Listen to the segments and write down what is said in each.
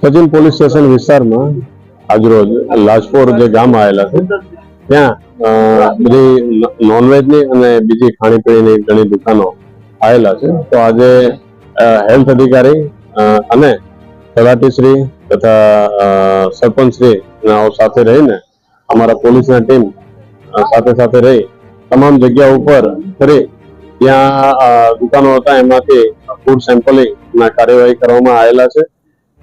Sachin police station વિસ્તારમાં આજરોજ લાજપોર જે ગામ આવેલા છે ત્યાં બધી નોનવેજની અને બીજી ખાણીપીણીની ઘણી દુકાનો આવેલા છે. તો આજે હેલ્થ અધિકારી અને તલાટીશ્રી તથા સરપંચશ્રી સાથે રહીને અમારા પોલીસના ટીમ સાથે રહી તમામ જગ્યા ઉપર ફરી ત્યાં દુકાનો હતા એમાંથી ફૂડ સેમ્પલિંગ ના કાર્યવાહી કરવામાં આવેલા છે.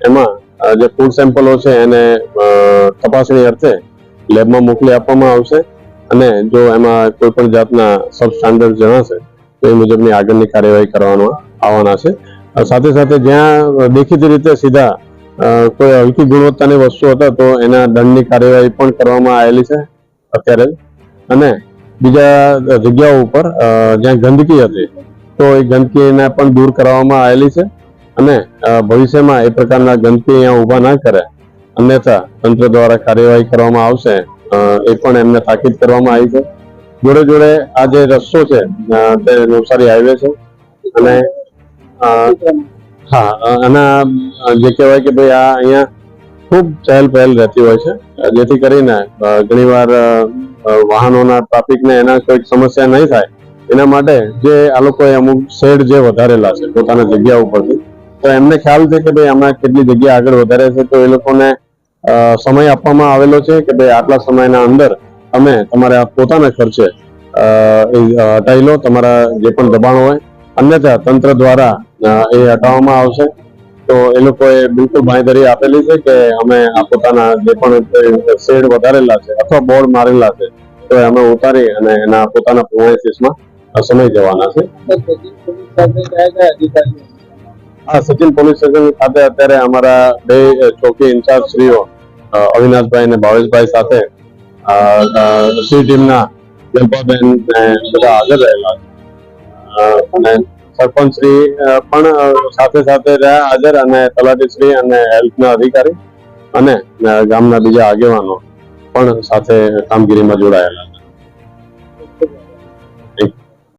એમાં જે ફૂડ સેમ્પલો છે એને તપાસણી અર્થે લેબમાં મોકલી આપવામાં આવશે અને જો એમાં કોઈ પણ જાતના સબસ્ટાન્ડર્ડ જણાશે તો એ મુજબની આગળની કાર્યવાહી આવવાના છે. સાથે સાથે જ્યાં દેખીતી રીતે સીધા કોઈ હલકી ગુણવત્તાની વસ્તુ હતા તો એના દંડની કાર્યવાહી પણ કરવામાં આવેલી છે અત્યારે જ. અને બીજા જગ્યાઓ ઉપર જ્યાં ગંદકી હતી તો એ ગંદકીને પણ દૂર કરવામાં આવેલી છે અને ભવિષ્યમાં એ પ્રકારના ગંદકી અહીંયા ઉભા ના કરે અન્યથા તંત્ર દ્વારા કાર્યવાહી કરવામાં આવશે એ પણ એમને તાકીદ કરવામાં આવી છે. જોડે જોડે આ જે રસ્તો છે તે નવસારી હાઈવે છે અને આના જે કહેવાય કે ભાઈ આ અહીંયા ખૂબ ચહેલ પહેલ રહેતી હોય છે જેથી કરીને ઘણીવાર વાહનોના ટ્રાફિકને એના કોઈ સમસ્યા નહીં થાય એના માટે જે આ લોકોએ અમુક શેડ જે વધારેલા છે પોતાના જગ્યા ઉપરથી તો એમને ખ્યાલ છે કે ભાઈ આમાં કેટલી જગ્યા આગળ વધારે છે તો એ લોકોને સમય આપવામાં આવેલો છે કે ભાઈ આટલા સમયના અંદર તમે તમારે પોતાના ખર્ચે હટાવી લો તમારા જે પણ દબાણ હોય અન્યથા તંત્ર દ્વારા એ હટાવવામાં આવશે. તો એ લોકોએ બિલકુલ બાંયધરી આપેલી છે કે અમે આ પોતાના જે પણ શેડ વધારેલા છે અથવા બોર્ડ મારેલા છે તો અમે ઉતારી અને એના પોતાના પ્રોસેસમાં સમય જવાના છે. સચિન પોલીસ સ્ટેશન ખાતે અત્યારે અમારા બે ચોકી ઇન્ચાર્જ શ્રીઓ અવિનાશભાઈ અને ભાવેશભાઈ સાથે સી ટીમના જલ્પાબેન બધા હાજર રહેલા અને સરપંચ શ્રી પણ સાથે રહ્યા હાજર અને તલાટીશ્રી અને હેલ્થના અધિકારી અને ગામના બીજા આગેવાનો પણ સાથે કામગીરીમાં જોડાયેલા.